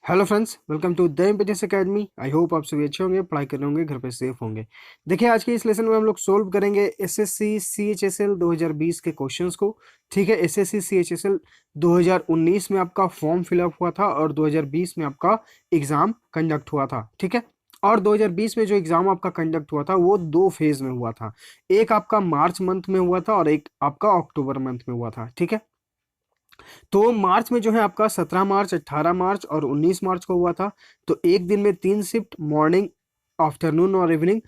Hello friends, welcome to the Impedius academy. I hope आप सभी अच्छे होंगे, पढ़ाई कर रहे होंगे, घर पे सेफ होंगे। देखिए, आज के इस लेसन में हम लोग सोल्व करेंगे एसएससी सीएचएसएल 2020 के क्वेश्चंस को। ठीक है, एसएससी सीएचएसएल 2019 में आपका फॉर्म फिलअप हुआ था और 2020 में आपका एग्जाम कंडक्ट हुआ था। ठीक है, और 2020 में जो एग्जाम आपका कंडक्ट हुआ था वो दो फेज में हुआ था। एक आपका मार्च मंथ में हुआ था और एक आपका अक्टूबर मंथ में हुआ था। ठीक है, तो मार्च में जो है आपका 17 मार्च, 18 मार्च और 19 मार्च को हुआ था। तो एक दिन में 3 शिफ्ट, मॉर्निंग, आफ्टरनून और इवनिंग।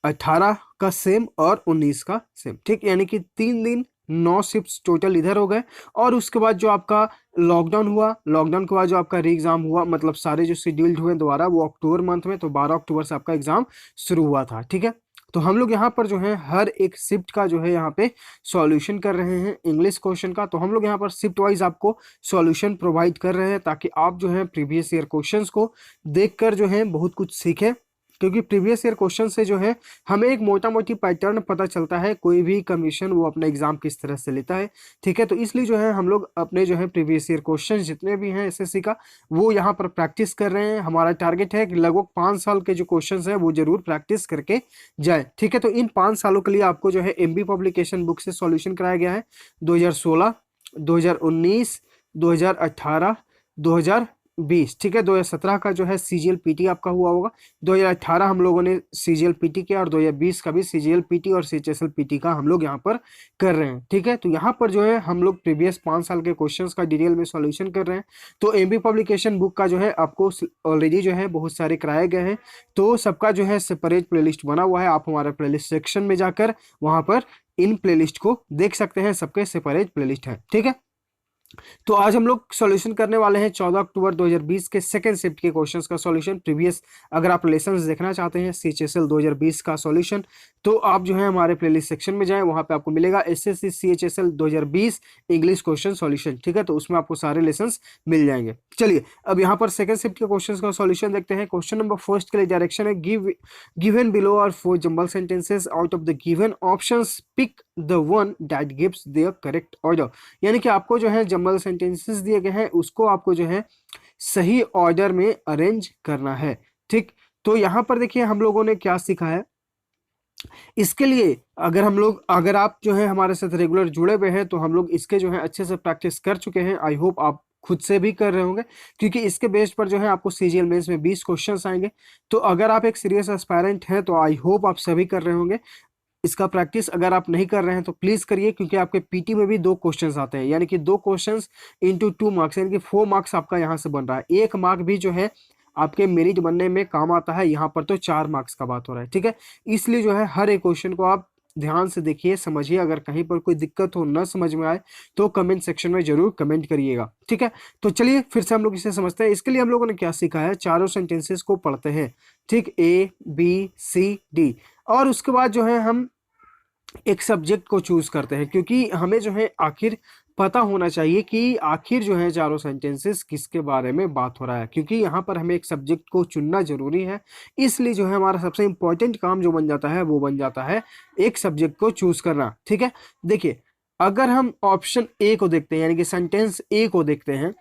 18 का सेम और 19 का सेम। ठीक, यानी कि 3 दिन 9 शिफ्ट टोटल इधर हो गए। और उसके बाद जो आपका लॉकडाउन हुआ, लॉकडाउन के बाद जो आपका री एग्जाम हुआ, मतलब सारे जो शेड्यूल्ड हुए दोबारा, वो अक्टूबर मंथ में, तो 12 अक्टूबर से आपका एग्जाम शुरू हुआ था। ठीक है, तो हम लोग यहाँ पर जो है हर एक शिफ्ट का जो है यहाँ पे सॉल्यूशन कर रहे हैं इंग्लिश क्वेश्चन का। तो हम लोग यहाँ पर शिफ्ट वाइज आपको सॉल्यूशन प्रोवाइड कर रहे हैं ताकि आप जो है प्रीवियस ईयर क्वेश्चंस को देखकर जो है बहुत कुछ सीखें। क्योंकि प्रीवियस ईयर क्वेश्चन से जो है हमें एक मोटा मोटी पैटर्न पता चलता है, कोई भी कमीशन वो अपना एग्जाम किस तरह से लेता है। ठीक है, तो इसलिए जो है हम लोग अपने जो है प्रीवियस ईयर क्वेश्चन जितने भी हैं एसएससी का, वो यहाँ पर प्रैक्टिस कर रहे हैं। हमारा टारगेट है कि लगभग 5 साल के जो क्वेश्चन है वो जरूर प्रैक्टिस करके जाए। ठीक है, तो इन 5 सालों के लिए आपको जो है एमबी पब्लिकेशन बुक से सॉल्यूशन कराया गया है। 2016, 2019, 2018, 2020। ठीक है, 2017 का जो है सीजीएल पीटी आपका हुआ होगा। 2018 हम लोगों ने सीजीएल पीटी किया और 2020 का भी सीजीएल पीटी और सीएचएसएल पीटी का हम लोग यहाँ पर कर रहे हैं। ठीक है, तो यहाँ पर जो है हम लोग प्रीवियस 5 साल के क्वेश्चंस का डिटेल में सॉल्यूशन कर रहे हैं। तो एमबी पब्लिकेशन बुक का जो है आपको ऑलरेडी जो है बहुत सारे कराए गए हैं। तो सबका जो है सेपरेट प्लेलिस्ट बना हुआ है। आप हमारे प्लेलिस्ट सेक्शन में जाकर वहां पर इन प्लेलिस्ट को देख सकते हैं, सबके सेपरेट प्लेलिस्ट है। ठीक है, तो आज हम लोग सॉल्यूशन करने वाले हैं 14 अक्टूबर 2020 के सेकंड शिफ्ट के क्वेश्चंस का सॉल्यूशन। प्रीवियस अगर आप लेसन्स देखना चाहते हैं सीएचएसएल 2020 का सॉल्यूशन, तो आप जो है हमारे प्लेलिस्ट सेक्शन में जाएं, वहां पे आपको मिलेगा SSC CHSL 2020 English question solution. ठीक है, तो उसमें आपको सारे लेसन्स मिल जाएंगे। चलिए, अब यहाँ पर सेकंड शिफ्ट के क्वेश्चन का सॉल्यूशन देखते हैं। क्वेश्चन नंबर फर्स्ट के लिए डायरेक्शन है, given below are 4 jumble sentences, out of the given options pick the one that gives the correct order. यानी कि आपको जो है जंबल सेंटेंसेस दिए गए हैं, उसको आपको जो है सही ऑर्डर में अरेंज करना है। ठीक, तो यहां पर देखिए हम लोगों ने क्या सीखा है। इसके लिए अगर आप जो है हमारे साथ रेगुलर जुड़े हुए हैं, तो हम लोग इसके जो है अच्छे से प्रैक्टिस कर चुके हैं। आई होप आप खुद से भी कर रहे होंगे, क्योंकि इसके बेस पर जो है आपको सीजीएल मेंस में 20 क्वेश्चंस आएंगे। तो अगर आप एक सीरियस एस्पायरेंट हैं तो आई होप आप सभी कर रहे होंगे इसका प्रैक्टिस। अगर आप नहीं कर रहे हैं तो प्लीज करिए, क्योंकि आपके पीटी में भी 2 क्वेश्चंस आते हैं, यानी कि 2 क्वेश्चंस इंटू 2 मार्क्स, यानी कि 4 मार्क्स आपका यहाँ से बन रहा है। 1 मार्क भी जो है आपके मेरिट बनने में काम आता है। यहाँ पर तो 4 मार्क्स का बात हो रहा है। ठीक है, इसलिए जो है हर एक क्वेश्चन को आप ध्यान से देखिए, समझिए। अगर कहीं पर कोई दिक्कत हो, ना समझ में आए, तो कमेंट सेक्शन में जरूर कमेंट करिएगा। ठीक है, तो चलिए फिर से हम लोग इसे समझते हैं। इसके लिए हम लोगों ने क्या सीखा है, चारों सेंटेंसेस को पढ़ते हैं। ठीक, ए बी सी डी, और उसके बाद जो है हम एक सब्जेक्ट को चूज करते हैं, क्योंकि हमें जो है आखिर पता होना चाहिए कि आखिर जो है चारों सेंटेंसेस किसके बारे में बात हो रहा है, क्योंकि यहाँ पर हमें एक सब्जेक्ट को चुनना जरूरी है। इसलिए जो है हमारा सबसे इंपॉर्टेंट काम जो बन जाता है वो बन जाता है एक सब्जेक्ट को चूज करना। ठीक है, देखिए अगर हम ऑप्शन ए को देखते हैं, यानी कि सेंटेंस ए को देखते हैं,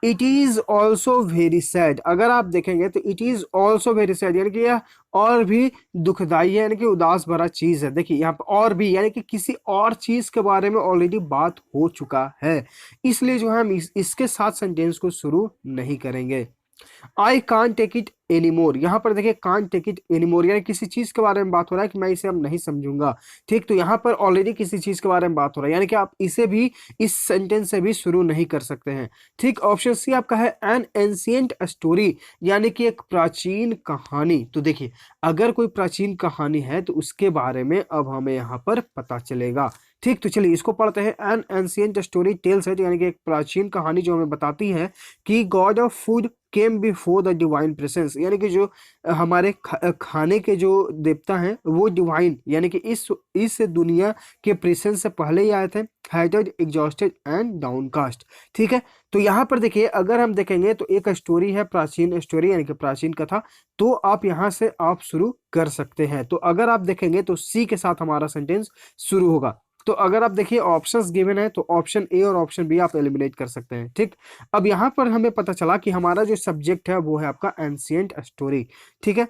it is also very sad. अगर आप देखेंगे तो it is also very sad, यानी कि यह और भी दुखदाई है, यानी कि उदास भरा चीज है। देखिए यहाँ पर और भी, यानी कि किसी और चीज के बारे में ऑलरेडी बात हो चुका है, इसलिए जो है हम इसके साथ सेंटेंस को शुरू नहीं करेंगे। आई कान टेक इट एनी मोर, यहाँ पर देखिए कान टेक इट एनी मोर, यानी किसी चीज के बारे में बात हो रहा है कि मैं इसे अब नहीं समझूंगा। ठीक, तो यहाँ पर ऑलरेडी किसी चीज के बारे में बात हो रहा है, यानी कि आप इसे भी इस सेंटेंस से भी शुरू नहीं कर सकते हैं। ठीक, ऑप्शन सी आपका है एन एंशिएंट स्टोरी, यानी कि एक प्राचीन कहानी। तो देखिए अगर कोई प्राचीन कहानी है तो उसके बारे में अब हमें यहाँ पर पता चलेगा। ठीक, तो चलिए इसको पढ़ते हैं। An ancient story tells it, यानी कि एक प्राचीन कहानी जो हमें बताती है कि God of food came before the divine presence, यानी कि जो हमारे खाने के जो देवता हैं वो डिवाइन, यानी कि इस दुनिया के प्रेजेंस से पहले ही आए थे। Hatted, exhausted and downcast. ठीक है, तो यहाँ पर देखिए अगर हम देखेंगे तो एक स्टोरी है, प्राचीन स्टोरी, यानी कि प्राचीन कथा। तो आप यहाँ से आप शुरू कर सकते हैं। तो अगर आप देखेंगे तो सी के साथ हमारा सेंटेंस शुरू होगा। तो अगर आप देखिए ऑप्शंस गिवन है तो ऑप्शन ए और ऑप्शन बी आप एलिमिनेट कर सकते हैं। ठीक, अब यहाँ पर हमें पता चला कि हमारा जो सब्जेक्ट है वो है आपका एंशिएंट स्टोरी। ठीक है,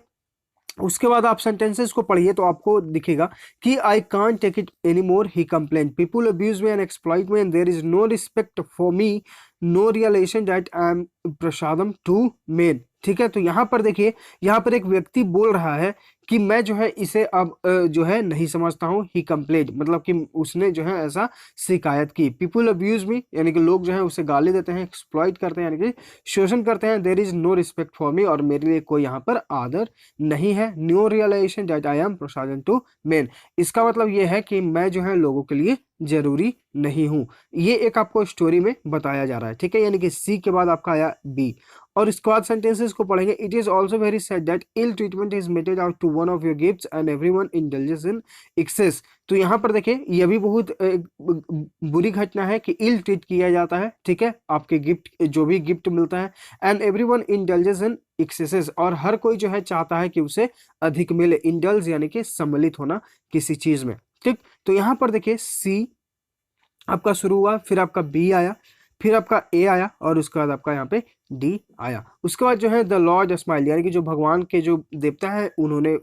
उसके बाद आप सेंटेंसेस को पढ़िए तो आपको दिखेगा कि I can't take it any more, he complain, people abuse me and exploit me and there is no respect for me, no realization that I am प्रसादम टू मेन। ठीक है, तो यहाँ पर देखिए, यहाँ पर एक व्यक्ति बोल रहा है कि मैं जो है इसे अब जो है नहीं समझता हूँ। ही कंप्लेंट मतलब कि उसने जो है ऐसा शिकायत की। पीपुल अब्यूज मी यानी कि लोग जो है उसे गाली देते हैं, एक्सप्लॉइट करते हैं यानी कि शोषण करते हैं। There is no respect for me और मेरे लिए कोई यहाँ पर आदर नहीं है। New realization that I am प्रसादन टू मेन, इसका मतलब ये है कि मैं जो है लोगों के लिए जरूरी नहीं हूं। ये एक आपको स्टोरी में बताया जा रहा है। ठीक है, यानी कि सी के बाद आपका आया बी। और इसके बाद सेंटेंसेस को पढ़ेंगे। It is also very sad that ill treatment is meted out to one of your gifts and everyone indulges in excess. तो यहाँ पर देखिए ये भी बहुत बुरी घटना है कि इल ट्रीट किया जाता है। ठीक है, आपके गिफ्ट जो भी गिफ्ट मिलता है, and everyone indulges in axes, और हर कोई जो है चाहता है कि उसे अधिक मिले। इंडल्ज यानी कि सम्मिलित होना किसी चीज में। ठीक, तो यहाँ पर देखिए सी आपका शुरू हुआ, फिर आपका बी आया, फिर आपका ए आया और उसके बाद आपका यहाँ पे डी आया। उसके बाद जो है द लॉर्ड स्माइल यानी कि जो भगवान के जो देवता है उन्होंने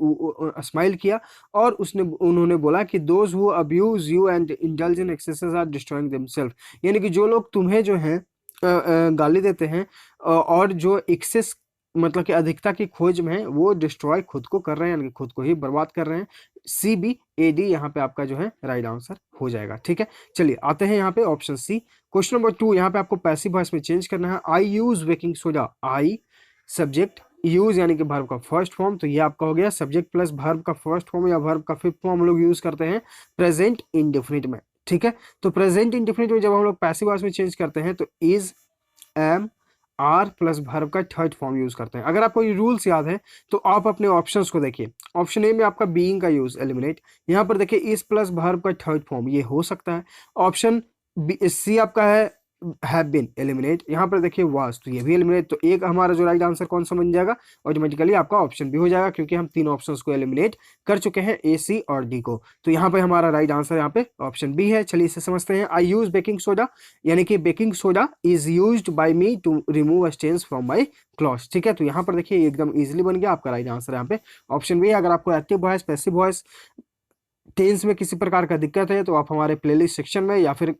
स्माइल किया और उन्होंने बोला कि those who abuse you and indulge in excesses are destroying themselves, यानी कि जो लोग तुम्हें जो है गाली देते हैं और जो एक्सेस मतलब कि अधिकता की खोज में है वो डिस्ट्रॉय खुद को कर रहे हैं, यानी कि खुद को ही बर्बाद कर रहे हैं। सी बी ए डी यहाँ पे आपका जो है राइट आंसर हो जाएगा। ठीक है, चलिए आते हैं यहाँ पे ऑप्शन सी। क्वेश्चन नंबर 2, यहाँ पे आपको पैसिव वॉइस में चेंज करना है। I use baking soda, I subject, use यानी कि वर्ब का फर्स्ट फॉर्म, तो ये आपका हो गया सब्जेक्ट प्लस वर्ब का फर्स्ट फॉर्म या वर्ब का फिफ्थ फॉर्म हम लोग यूज करते हैं प्रेजेंट इंडेफिनिट में। ठीक है, तो प्रेजेंट इंडेफिनिट में जब हम लोग पैसिव वॉइस में चेंज करते हैं तो is, am, are plus verb का थर्ड फॉर्म यूज करते हैं। अगर आपको ये रूल्स याद है तो आप अपने ऑप्शंस को देखिए। ऑप्शन ए में आपका बीइंग का यूज एलिमिनेट, यहाँ पर देखिए इस प्लस वर्ब का थर्ड फॉर्म ये हो सकता है। ऑप्शन सी आपका है हैव बीन एलिमिनेट, यहाँ पर देखिए वाज, तो ये भी एलिमिनेट। तो एक हमारा जो राइट आंसर कौन सा बन जाएगा, ऑटोमेटिकली आपका ऑप्शन भी हो जाएगा क्योंकि हम तीन ऑप्शंस को एलिमिनेट कर चुके हैं, ए सी और डी को। तो यहाँ पे हमारा राइट आंसर यहाँ पे ऑप्शन बी है। चलिए इसे समझते हैं। आई यूज बेकिंग सोडा यानी कि baking soda is used by me to remove stains from my clothes. ठीक है, तो यहाँ पर देखिए एकदम इजीली बन गया आपका राइट आंसर यहाँ पे ऑप्शन बी है। अगर आपको active voice, passive voice, tense में किसी प्रकार का दिक्कत है तो आप हमारे प्लेलिस्ट सेक्शन में या फिर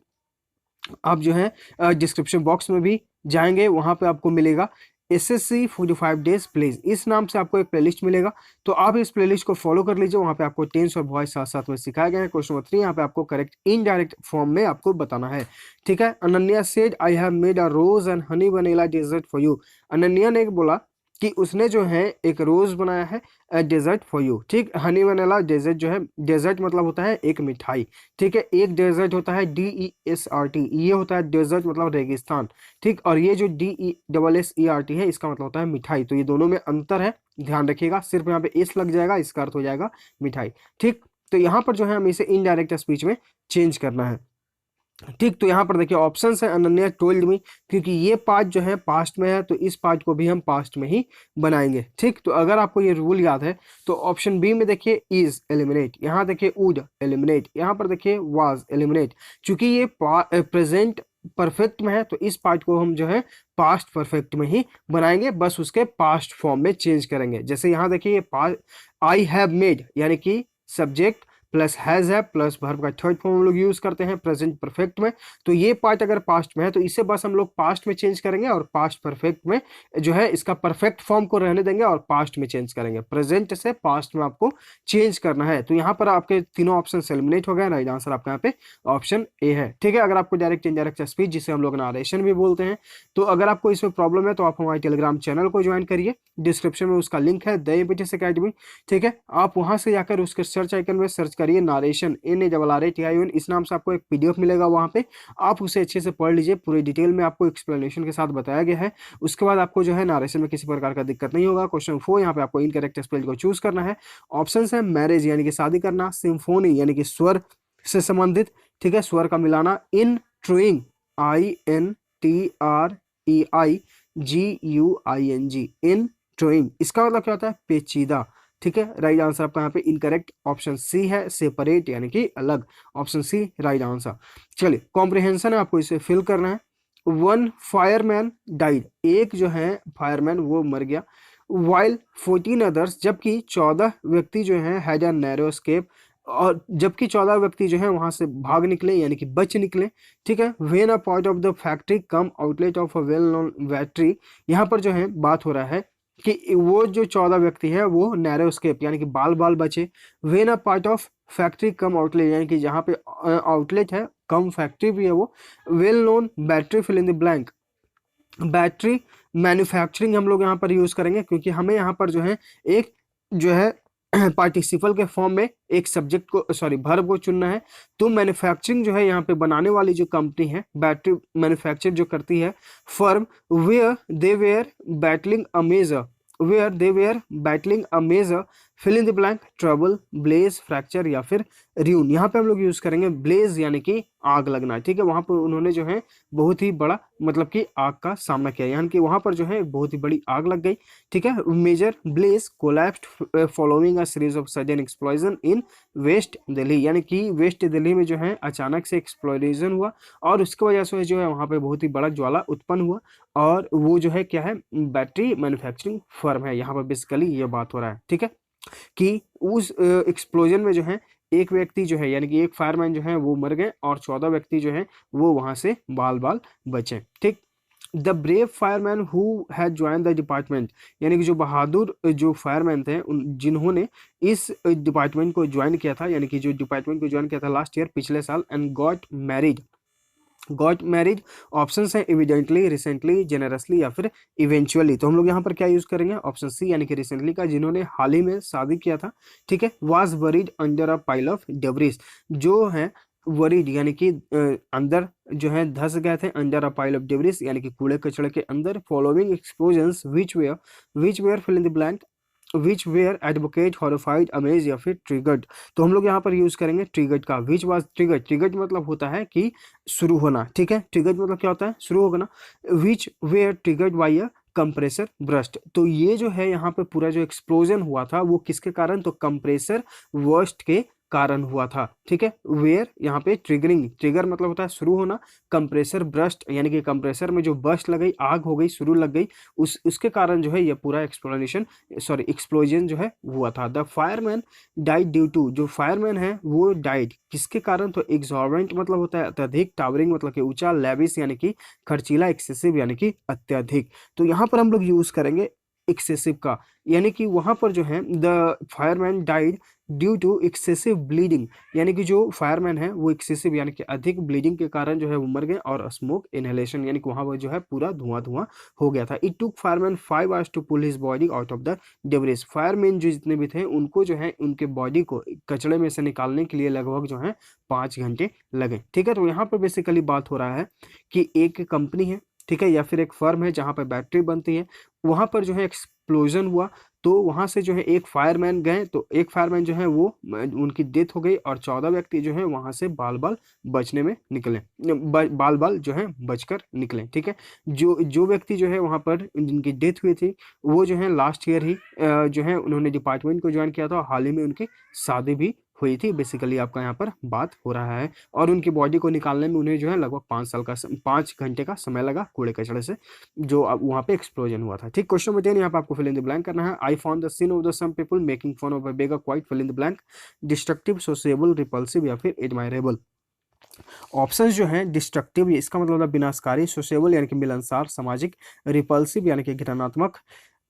आप जो है डिस्क्रिप्शन बॉक्स में भी जाएंगे, वहां पे आपको मिलेगा एसएससी 45 डेज प्लेज, इस नाम से आपको एक प्लेलिस्ट मिलेगा। तो आप इस प्लेलिस्ट को फॉलो कर लीजिए, वहां पे आपको टेंस और वॉइस साथ साथ में सिखाया गया है। क्वेश्चन नंबर 3 यहाँ पे आपको करेक्ट इनडायरेक्ट फॉर्म में आपको बताना है। ठीक है, Ananya said I have made a rose and honey vanilla dessert for you. Ananya ने बोला कि उसने जो है एक रोज बनाया है डेजर्ट फॉर यू। ठीक, हनी वनीला डेजर्ट जो है, डेजर्ट मतलब होता है एक मिठाई। ठीक है, एक डेजर्ट होता है DESRT, ये होता है डेजर्ट मतलब रेगिस्तान। ठीक, और ये जो DESSERT है इसका मतलब होता है मिठाई। तो ये दोनों में अंतर है, ध्यान रखिएगा। सिर्फ यहाँ पे एस लग जाएगा, इसका अर्थ हो जाएगा मिठाई। ठीक, तो यहाँ पर जो है हमें इसे इनडायरेक्ट स्पीच में चेंज करना है। ठीक, तो यहाँ पर देखिए ऑप्शंस है अनन्या टोल्ड मी, क्योंकि ये पार्ट जो है पास्ट में है तो इस पार्ट को भी हम पास्ट में ही बनाएंगे। ठीक, तो अगर आपको ये रूल याद है तो ऑप्शन बी में देखिए इज एलिमिनेट, यहाँ देखिए वुड एलिमिनेट, यहाँ पर देखिए वाज एलिमिनेट। चूंकि ये प्रेजेंट परफेक्ट में है तो इस पार्ट को हम जो है पास्ट परफेक्ट में ही बनाएंगे, बस उसके पास्ट फॉर्म में चेंज करेंगे। जैसे यहाँ देखिए ये आई हैव मेड यानी कि सब्जेक्ट प्लस हैज है प्लस वर्ब का थर्ड फॉर्म हम लोग यूज करते हैं प्रेजेंट परफेक्ट में। तो ये पार्ट अगर पास्ट में है तो इसे बस हम लोग पास्ट में चेंज करेंगे और पास्ट परफेक्ट में जो है इसका परफेक्ट फॉर्म को रहने देंगे और पास्ट में चेंज करेंगे। प्रेजेंट से पास्ट में आपको चेंज करना है। तो यहाँ पर आपके तीनों ऑप्शन एलिमिनेट हो गए। राइट आंसर आपका यहाँ पे ऑप्शन ए है। ठीक है, अगर आपको डायरेक्ट इनडायरेक्ट स्पीच जिसे हम लोग नारेशन भी बोलते हैं, तो अगर आपको इसमें प्रॉब्लम है तो आप हमारे टेलीग्राम चैनल को ज्वाइन करिए, डिस्क्रिप्शन में उसका लिंक है द एबीटीएस एकेडमी। ठीक है, आप वहां से जाकर उसके सर्च आइकन में सर्च करिए नारेशन, NARRATION, इस नाम से आपको एक PDF मिलेगा। वहां पे आप उसे अच्छे से पढ़ लीजिए, पूरी डिटेल में आपको एक्सप्लेनेशन के साथ बताया गया है। उसके बाद आपको जो है नारेशन में किसी प्रकार का दिक्कत नहीं होगा। क्वेश्चन 4 यहाँ पे आपको इनकरेक्ट स्पेल को चूज करना है। ऑप्शन है मैरिज यानी कि शादी करना, सिम्फोनी यानी कि स्वर से संबंधित, ठीक है, स्वर का मिलाना, इन ट्रूइंग INTREIGUING, इन ट्रूइंग इसका मतलब क्या होता है पेचीदा, ठीक है, राइट आंसर आपका यहाँ पे इनकरेक्ट ऑप्शन सी है, सेपरेट यानी कि अलग, ऑप्शन सी राइट आंसर। चलिए कॉम्प्रिहेंशन है, आपको इसे फिल करना है। वन फायरमैन डाइड, एक जो है फायरमैन वो मर गया, वाइल 14 अदर्स, जबकि 14 व्यक्ति जो हैं हैड अ नैरो एस्केप, और जबकि 14 व्यक्ति जो हैं वहां से भाग निकले यानी कि बच निकले। ठीक है, when a part of the factory come outlet of a well known battery, यहाँ पर जो है बात हो रहा है कि वो जो 14 व्यक्ति है वो नैरो एस्केप यानी कि बाल बाल बचे। When a part of factory come outlet यानी कि जहाँ पे आउटलेट है, कम फैक्ट्री भी है वो, well known battery fill in the blank, battery manufacturing हम लोग यहाँ पर यूज करेंगे, क्योंकि हमें यहाँ पर जो है एक जो है पार्टिसिपल के फॉर्म में एक सब्जेक्ट को सॉरी वर्ब को चुनना है। तो मैन्युफैक्चरिंग जो है यहाँ पे बनाने वाली जो कंपनी है, बैटरी मैन्युफैक्चर जो करती है, firm where they were battling a major, where they were battling a major, fill in the blank, trouble, blaze, fracture या फिर र्यून। यहाँ पे हम लोग यूज करेंगे ब्लेज यानी कि आग लगना। ठीक है, वहां पर उन्होंने जो है बहुत ही बड़ा मतलब कि आग का सामना किया, यानी कि वहां पर जो है बहुत ही बड़ी आग लग गई। ठीक है, major blaze collapsed following a series of sudden explosion in west Delhi, यानी कि वेस्ट दिल्ली में जो है अचानक से एक्सप्लोजन हुआ और उसकी वजह से जो है वहां पे बहुत ही बड़ा ज्वाला उत्पन्न हुआ, और वो जो है क्या है, बैटरी मैन्युफैक्चरिंग फर्म है, यहाँ पर बेसिकली ये बात हो रहा है। ठीक है, कि उस एक्सप्लोजन में जो है एक व्यक्ति जो है यानी कि एक फायरमैन जो है वो मर गए और 14 व्यक्ति जो है वो वहां से बाल बाल बचे। ठीक, the brave fireman who had join the department, यानी कि जो बहादुर जो फायरमैन थे जिन्होंने इस डिपार्टमेंट को ज्वाइन किया था, यानी कि जो डिपार्टमेंट को ज्वाइन किया था लास्ट ईयर पिछले साल, एंड गॉट मैरिज, ऑप्शन है एविडेंटली, रिसेंटली, जेनरसली या फिर इवेंचुअली। तो हम लोग यहाँ पर क्या यूज करेंगे, ऑप्शन सी यानी कि रिसेंटली का, जिन्होंने हाल ही में शादी किया था। ठीक है, was buried under a pile of debris, जो है वरीड यानी कि अंदर जो है धस गए थे, under a pile of debris यानी कि कूड़े कचड़े के अंदर, following explosions which were fill in the blank, which were advocate horrified amaze या फिर ट्रिगर्ड। तो हम लोग यहाँ पर यूज करेंगे ट्रिगर्ड का, विच वाज ट्रिगर्ड, ट्रिगर्ड मतलब होता है कि शुरू होना। ठीक है, ट्रिगर्ड मतलब क्या होता है, शुरू होना। Which were triggered by a compressor burst, तो ये जो है यहाँ पे पूरा जो एक्सप्लोजन हुआ था वो किसके कारण, तो कंप्रेसर वर्स्ट के कारण हुआ था। ठीक है, वेयर यहाँ पे ट्रिगरिंग, ट्रिगर मतलब होता है शुरू होना, कंप्रेसर ब्रस्ट यानी कि कंप्रेसर में जो बस्ट लग गई, आग हो गई, शुरू लग गई, उसके कारण जो है ये पूरा एक्सप्लोजन जो है हुआ था। The fireman died due to, जो फायरमैन है वो डाइड किसके कारण, तो एग्जॉर्बेंट मतलब होता है अत्यधिक, टावरिंग मतलब कि ऊंचा, लेविस यानी कि खर्चीला, एक्सेसिव यानी कि अत्यधिक। तो यहाँ पर हम लोग यूज करेंगे एक्सेसिव का, यानी कि वहां पर जो है the fireman died due to excessive bleeding, यानी कि जो फायरमैन है वो एक्सेसिव यानी कि अधिक ब्लीडिंग के कारण जो है वो मर गए, और स्मोक इनहेलेशन यानी कि वहां पर जो है पूरा धुआं धुआं हो गया था। It took fireman 5 hours to pull his body out of the debris, fireman जो जितने भी थे उनको जो है उनके बॉडी को कचड़े में से निकालने के लिए लगभग जो है 5 घंटे लगे। ठीक है, तो यहाँ पर बेसिकली बात हो रहा है कि एक कंपनी है, ठीक है, या फिर एक फर्म है जहाँ पर बैटरी बनती है, वहां पर जो है एक्सप्लोजन हुआ, तो वहां से जो है एक फायरमैन गए, तो एक फायरमैन जो है वो उनकी डेथ हो गई, और 14 व्यक्ति जो है वहां से बाल बाल बचने में निकले, बाल बाल जो है बचकर निकले। ठीक है, जो जो व्यक्ति जो है वहां पर जिनकी डेथ हुई थी वो जो है लास्ट ईयर ही जो है उन्होंने डिपार्टमेंट को ज्वाइन किया था, हाल ही में उनकी शादी भी हुई थी, बेसिकली आपका यहाँ पर बात हो रहा है। और उनकी बॉडी को निकालने में उन्हें जो है लगभग 5 घंटे का समय लगा कूड़े कचड़े से, जो अब वहाँ पे एक्सप्लोजन हुआ था। ठीक, क्वेश्चन बताइए, यहाँ पे आपको फिल इन द ब्लैंक करना है। I found the scene of the some people making fun of a beggar quite, fill in the blank, destructive, sociable, repulsive या फिर एडमायरेबल। ऑप्शंस जो हैं डिस्ट्रक्टिव इसका मतलब है विनाशकारी, सोशेबल यानी कि मिलनसार सामाजिक, रिपल्सिव यानी कि घृणात्मक,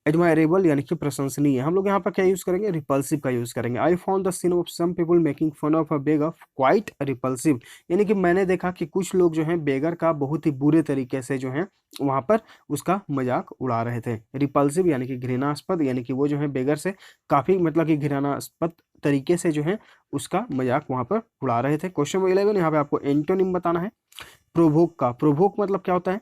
एडमायरेबल यानी कि प्रशंसनीय। हम लोग यहाँ पर क्या यूज करेंगे, रिपल्सिव का यूज करेंगे। I found the scene of some people making fun of a beggar quite repulsive, यानी कि मैंने देखा कि कुछ लोग जो हैं बेगर का बहुत ही बुरे तरीके से जो है वहां पर उसका मजाक उड़ा रहे थे। रिपल्सिव यानी कि घृणास्पद, यानी कि वो जो है बेगर से काफी मतलब कि घृणास्पद तरीके से जो है उसका मजाक वहां पर उड़ा रहे थे। क्वेश्चन नंबर 11, यहाँ पे आपको एंटोनिम बताना है प्रोवोक का। प्रोवोक मतलब क्या होता है,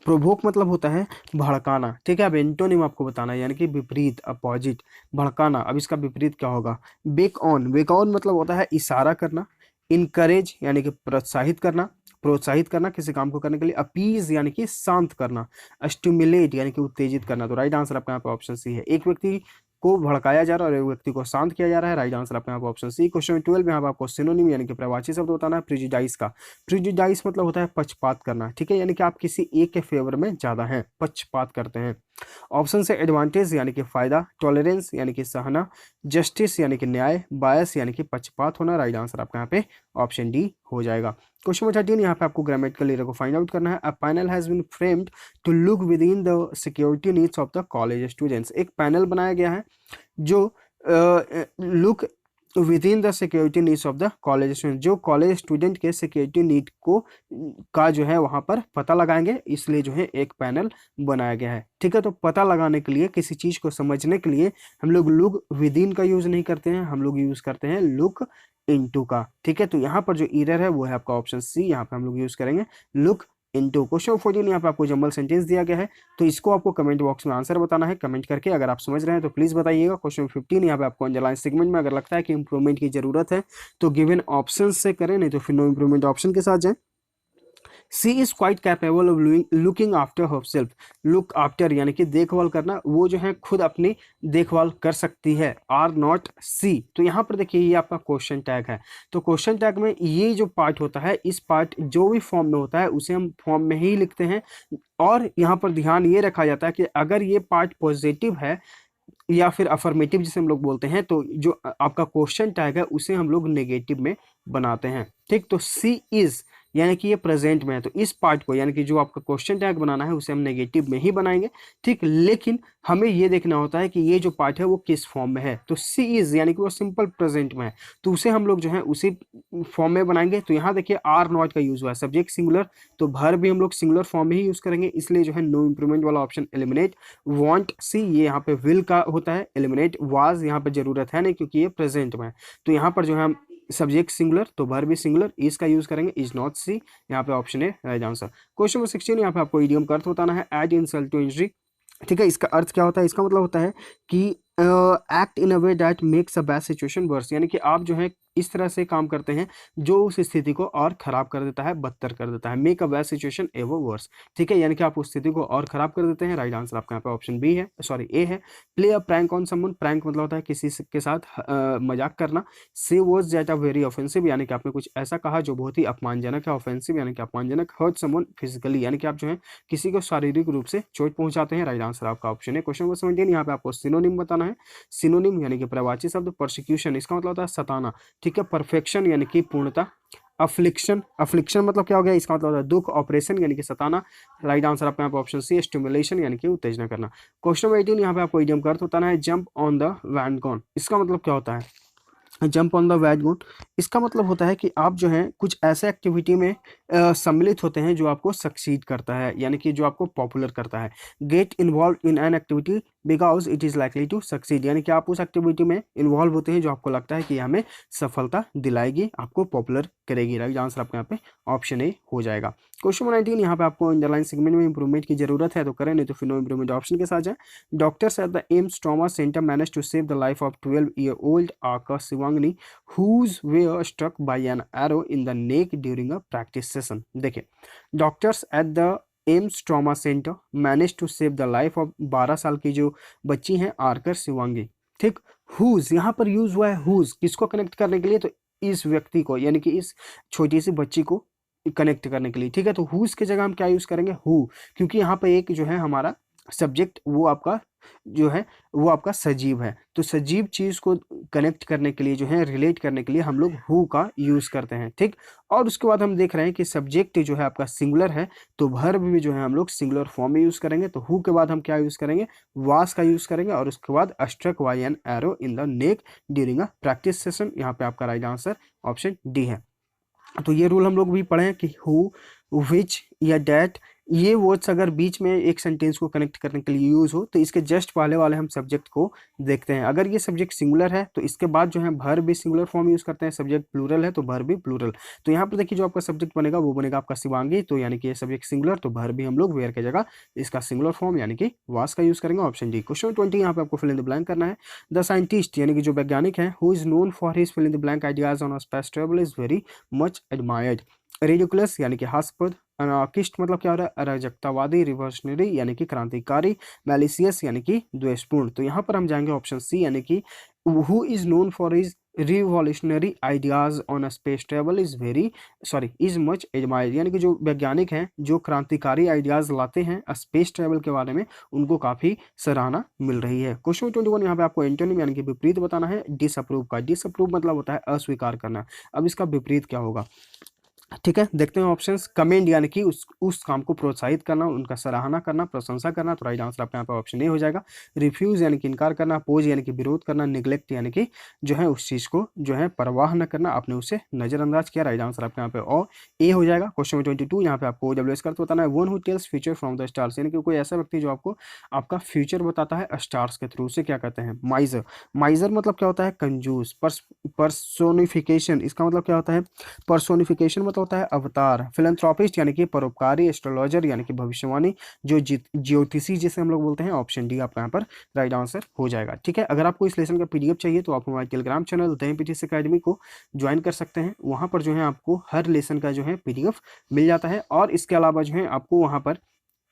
प्रोवोक मतलब होता है भड़काना। ठीक है, अब एंटोनिम आपको बताना है, यानी कि विपरीत, अपोजिट, भड़काना। अब इसका विपरीत क्या होगा, बेक ऑन, बेक ऑन मतलब होता है इशारा करना, इनकरेज यानी कि प्रोत्साहित करना, प्रोत्साहित करना किसी काम को करने के लिए, अपीज यानी कि शांत करना, स्टिमुलेट यानी कि उत्तेजित करना। तो राइट आंसर आपका यहाँ पे ऑप्शन सी है। एक व्यक्ति को भड़काया जा रहा है और एक व्यक्ति को शांत किया जा रहा है। राइट आंसर आपका यहाँ पे ऑप्शन सी। क्वेश्चन 12 यहाँ पे आपको सिनोनिम यानी कि प्रवाची शब्द बताना है प्रिजुडाइज का। प्रिजुडाइज मतलब होता है पक्षपात करना, ठीक है, यानी कि आप किसी एक के फेवर में ज्यादा हैं, पक्षपात करते हैं। ऑप्शन से एडवांटेज यानी कि फायदा, टॉलरेंस यानी कि सहना, जस्टिस यानी कि न्याय, बायस यानी कि पक्षपात होना। राइट आंसर आपका यहाँ पे ऑप्शन डी हो जाएगा। क्वेश्चन नंबर 13 यहाँ पे आपको ग्रामेटिकल एरर को फाइंड आउट करना है। A panel has been framed to look within the security needs of the college students. एक पैनल बनाया गया है जो look within the security needs of the college student, जो college student के security need को का जो है वहां पर पता लगाएंगे, इसलिए जो है एक पैनल बनाया गया है। ठीक है, तो पता लगाने के लिए, किसी चीज को समझने के लिए हम लोग लुक विद इन का यूज नहीं करते हैं, हम लोग यूज करते हैं लुक इनटू का। ठीक है, तो यहाँ पर जो एरर है वो है आपका ऑप्शन सी, यहाँ पे हम लोग यूज करेंगे लुक इनटू। क्वेश्चन 14 यहाँ पे आपको जंबल सेंटेंस दिया गया है, तो इसको आपको कमेंट बॉक्स में आंसर बताना है, कमेंट करके। अगर आप समझ रहे हैं तो प्लीज बताइएगा। क्वेश्चन 15 यहाँ पे आपको अंडरलाइन सेगमेंट में अगर लगता है कि इंप्रूवमेंट की जरूरत है तो गिवन ऑप्शन से करें, नहीं तो फिर नो इंप्रूवमेंट ऑप्शन के साथ जाएं। She is quite capable of looking after herself. Look after यानी कि देखभाल करना, वो जो है खुद अपनी देखभाल कर सकती है। आर नॉट सी। तो यहाँ पर देखिए ये आपका क्वेश्चन टैग है, तो क्वेश्चन टैग में ये जो पार्ट होता है, इस पार्ट जो भी फॉर्म में होता है उसे हम फॉर्म में ही लिखते हैं। और यहाँ पर ध्यान ये रखा जाता है कि अगर ये पार्ट पॉजिटिव है या फिर अफर्मेटिव जिसे हम लोग बोलते हैं, तो जो आपका क्वेश्चन टैग है उसे हम लोग नेगेटिव में बनाते हैं। ठीक, तो सी इज यानी कि ये प्रेजेंट में है, तो इस पार्ट को यानी कि जो आपका क्वेश्चन टैग बनाना है उसे हम नेगेटिव में ही बनाएंगे। ठीक, लेकिन हमें ये देखना होता है कि ये जो पार्ट है वो किस फॉर्म में है। तो सी इज यानी कि वो सिंपल प्रेजेंट में है, तो उसे हम लोग जो है उसी फॉर्म में बनाएंगे। तो यहाँ देखिए आर नॉट का यूज हुआ है, सब्जेक्ट सिंगुलर, तो भर भी हम लोग सिंगुलर फॉर्म में ही यूज करेंगे, इसलिए जो है नो इंप्रूवमेंट वाला ऑप्शन एलिमिनेट। वांट सी ये यहाँ पे विल का होता है, एलिमिनेट। वाज यहाँ पे जरूरत है नहीं क्योंकि ये प्रेजेंट में है, तो यहाँ पर जो है हम सब्जेक्ट सिंगुलर तो भर भी सिंगुलर, इज का यूज करेंगे, इज नॉट सी। यहाँ पे ऑप्शन है राइट आंसर। क्वेश्चन नंबर 16 यहाँ पे आपको इडियम का अर्थ बताना है। Add insult to injury. ठीक है, इसका अर्थ क्या होता है? इसका मतलब होता है कि act in a way that makes a bad situation worse, यानी कि आप जो है इस तरह से काम करते हैं जो उस स्थिति को और खराब कर देता है, बदतर कर देता है। Make a bad situation ever worse. ठीक है, यानी कि आप उस स्थिति को और खराब कर देते हैं। राइट आंसर आपका यहाँ पे ऑप्शन बी है, सॉरी ए है। Play a prank on someone. Prank मतलब होता है किसी के साथ मजाक करना। Say words that are very offensive, यानी कि आपने कुछ ऐसा कहा जो बहुत ही अपमानजनक है। ऑफेंसिव यानी कि अपमानजनक। हर्ट समवन फिजिकली, यानी कि आप जो है किसी को शारीरिक रूप से चोट पहुंचाते हैं। राइट आंसर आपका ऑप्शन है। क्वेश्चन नंबर 17 यहाँ पे आपको सिनोनिम बताना है। सिनोनिम यानी कि प्रवाची शब्द। परसिक्यूशन इसका मतलब होता है सताना। ठीक है, परफेक्शन यानी कि पूर्णता। अफ्लिक्शन, अफ्लिक्शन मतलब क्या हो गया? इसका मतलब होता है दुख। ऑपरेशन यानी कि सताना। राइट आंसर आपका यहाँ पे ऑप्शन सी। स्टिमुलेशन यानी कि उत्तेजना करना। क्वेश्चन नंबर 18 यहाँ पे आपको इडियम का अर्थ बताना है। Jump on the wagon. इसका मतलब क्या होता है? जंप ऑन द वैगन, इसका मतलब होता है कि आप जो है कुछ ऐसे एक्टिविटी में सम्मिलित होते हैं जो आपको सक्सीड करता है, यानी कि जो आपको पॉपुलर करता है। Get involve in an activity because it is likely to succeed, यानी कि आप उस एक्टिविटी में इन्वॉल्व होते हैं जो आपको लगता है कि हमें सफलता दिलाएगी, आपको पॉपुलर करेगी। राइट आंसर आपके यहाँ पे ऑप्शन ए हो जाएगा। क्वेश्चन नंबर 19 यहाँ पे आपको अंडरलाइन सेगमेंट में इंप्रूवमेंट की जरूरत है तो करें, नहीं तो फिर नो इंप्रूवमेंट ऑप्शन के साथ जाए। Doctors at the AIIMS trauma centre manage to save the life of 12-year-old aka Shivangani whose were struck by an arrow in the neck during a practice session। देखिए, doctors at the AIIMS trauma centre manage to save the life of 12 साल की जो बच्ची हैं आरकर शिवांगी। ठीक, whose यहाँ पर use हुआ है। हुज किसको कनेक्ट करने के लिए? तो इस व्यक्ति को, यानी कि इस छोटी सी बच्ची को कनेक्ट करने के लिए। ठीक है, तो हुज की जगह हम क्या यूज करेंगे? हु, क्योंकि यहाँ पे एक जो है हमारा सब्जेक्ट वो आपका जो है वो आपका सजीव है, तो सजीव चीज को कनेक्ट करने के लिए जो है रिलेट करने के लिए हम लोग हु का यूज करते हैं। ठीक, और उसके बाद हम देख रहे हैं कि सब्जेक्ट जो है आपका सिंगुलर है, तो वर्ब भी जो है हम लोग सिंगुलर फॉर्म में यूज करेंगे। तो हु के बाद हम क्या यूज करेंगे? वास का यूज करेंगे, और उसके बाद struck by an arrow in the neck during a practice session. यहाँ पे आपका राइट आंसर ऑप्शन डी है। तो ये रूल हम लोग भी पढ़े हैं कि हु, विच या डैट, ये वर्ड्स अगर बीच में एक सेंटेंस को कनेक्ट करने के लिए यूज हो तो इसके जस्ट पहले वाले हम सब्जेक्ट को देखते हैं। अगर ये सब्जेक्ट सिंगुलर है तो इसके बाद जो है भर भी सिंगुलर फॉर्म यूज करते हैं। सब्जेक्ट प्लूरल है तो भर भी प्लूरल। तो यहाँ पर देखिए जो आपका सब्जेक्ट बनेगा वो बनेगा आपका शिवांगी, तो यानी कि ये सब्जेक्ट सिंगुलर, तो भर भी हम लोग वेयर की जगह इसका सिंगुलर फॉर्म यानी कि वास का यूज करेंगे। Option D. क्वेश्चन 20 यहाँ पे आपको फिल इन द ब्लैंक करना है। द साइंटिस्ट यानी कि जो वैज्ञानिक है who is known for his fill in the blank ideas on space travel is very much admired. Ridiculous यानी कि हास्यास्पद, अनार्किस्ट मतलब क्या हो रहा है, अराजकतावादी, रिवॉल्यूशनरी यानी कि क्रांतिकारी, मैलिशियस यानी कि द्वेषपूर्ण। तो यहाँ पर हम जाएंगे ऑप्शन सी यानी कि who is known for his revolutionary ideas on space travel is very sorry is much admired, यानी कि जो वैज्ञानिक हैं जो क्रांतिकारी आइडियाज लाते हैं स्पेस ट्रेवल के बारे में, उनको काफी सराहना मिल रही है। क्वेश्चन 21 यहाँ पे आपको एंटोनिम यानी कि विपरीत बताना है डिसअप्रूव का। डिसअप्रूव मतलब होता है अस्वीकार करना। अब इसका विपरीत क्या होगा, ठीक है, देखते हैं ऑप्शंस। कमेंड यानी कि उस काम को प्रोत्साहित करना, उनका सराहना करना, प्रशंसा करना। तो राइट आंसर आपके यहाँ पे ऑप्शन ए हो जाएगा। रिफ्यूज यानी कि इनकार करना, अपोज यानी कि विरोध करना, निग्लेक्ट यानी कि जो है उस चीज को जो है परवाह न करना, आपने उसे नजरअंदाज किया। राइट आंसर आपके यहाँ पे और ए हो जाएगा। क्वेश्चन 22 यहाँ पे आपको OWS का तो बताना है। One who tells future from the stars, यानी कि कोई ऐसा व्यक्ति जो आपको आपका फ्यूचर बताता है स्टार्स के थ्रू, से क्या कहते हैं, माइजर। माइजर मतलब क्या होता है, कंजूस। पर्सोनिफिकेशन, इसका मतलब क्या होता है, पर्सोनिफिकेशन मतलब होता है अवतार। फिलैंथ्रोपिस्ट यानी कि परोपकारी। एस्ट्रोलॉजर यानी कि भविष्यवाणी, जो ज्योतिषी जिसे हम लोग बोलते हैं। ऑप्शन डी आपका यहाँ पर राइट आंसर हो जाएगा। ठीक है, अगर आपको इस लेसन का PDF चाहिए तो आप हमारे Telegram channel the MPTS academy को ज्वाइन कर सकते हैं। वहाँ पर जो है आपको हर लेसन का जो है PDF मिल जाता है, और इसके अलावा जो है आपको वहाँ पर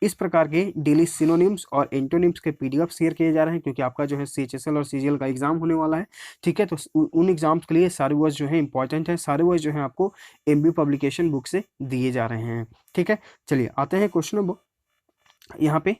इस प्रकार के डेली सिनोनिम्स और एंटोनिम्स के PDF शेयर किए जा रहे हैं, क्योंकि आपका जो है CHSL और CGL का एग्जाम होने वाला है। ठीक है, तो उन एग्जाम्स के लिए सारे वर्ड्स जो है इंपॉर्टेंट है, सारे वर्ड्स जो है आपको MB पब्लिकेशन बुक से दिए जा रहे हैं। ठीक है, चलिए आते हैं क्वेश्चन नंबर यहाँ पे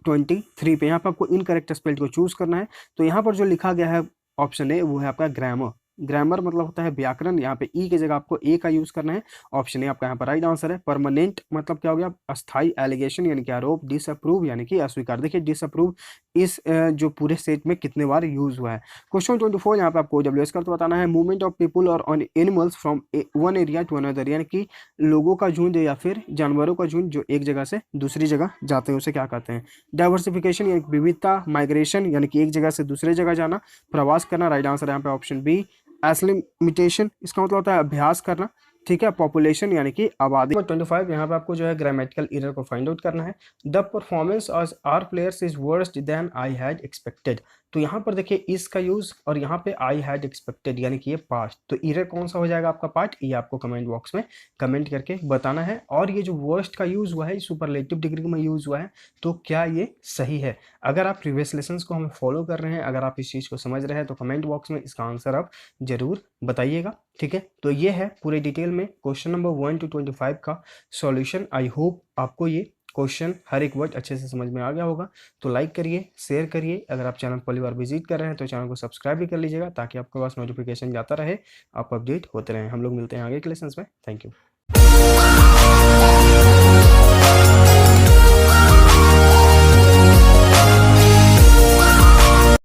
23 पे। यहाँ पे आपको इनकरेक्ट स्पेल को चूज करना है। तो यहाँ पर जो लिखा गया है ऑप्शन ए वो है आपका ग्रामर। ग्रामर मतलब होता है व्याकरण। यहाँ पे ई की जगह आपको ए का यूज करना है। ऑप्शन ए आपका यहाँ पर राइट आंसर है। परमानेंट मतलब क्या हो गया, अस्थाई। एलिगेशन यानी कि आरोप। डिसअप्रूव यानी कि अस्वीकार। देखिए डिसअप्रूव इस जो पूरे सेट में कितने बार यूज हुआ है। क्वेश्चन 24 यहाँ पे आपको OWS का तो बताना है। मूवमेंट ऑफ पीपुल और on animals from one area to another, यानी कि लोगों का झुंड या फिर जानवरों का झुंड जो एक जगह से दूसरी जगह जाते हैं उसे क्या कहते हैं। डाइवर्सिफिकेशन यानी विविधता। माइग्रेशन यानी कि एक जगह से दूसरे जगह जाना, प्रवास करना। राइट आंसर यहाँ पे ऑप्शन बी। एस्लिमिटेशन इसका मतलब होता है अभ्यास करना। ठीक है, पॉपुलेशन यानी कि आबादी। 25 यहाँ पे आपको जो है ग्रामेटिकल एरर को फाइंड आउट करना है। The performance of our players is worst than I had expected. तो यहाँ पर देखिए इस का यूज और यहाँ पे आई हैड एक्सपेक्टेड यानी कि ये पास्ट। तो एरर कौन सा हो जाएगा आपका पार्ट, ये आपको कमेंट बॉक्स में कमेंट करके बताना है। और ये जो वर्स्ट का यूज हुआ है सुपरलेटिव डिग्री में यूज हुआ है, तो क्या ये सही है। अगर आप प्रीवियस लेसन्स को हमें फॉलो कर रहे हैं, अगर आप इस चीज को समझ रहे हैं, तो कमेंट बॉक्स में इसका आंसर आप जरूर बताइएगा। ठीक है, तो ये है पूरे डिटेल में क्वेश्चन नंबर 1 to 25 का सॉल्यूशन। आई होप आपको ये क्वेश्चन हर एक वर्ड अच्छे से समझ में आ गया होगा। तो लाइक करिए, शेयर करिए। अगर आप चैनल पहली बार विजिट कर रहे हैं तो चैनल को सब्सक्राइब भी कर लीजिएगा, ताकि आपके पास नोटिफिकेशन जाता रहे, आप अपडेट होते रहें। हम लोग मिलते हैं आगे के लेसन्स में। Thank you.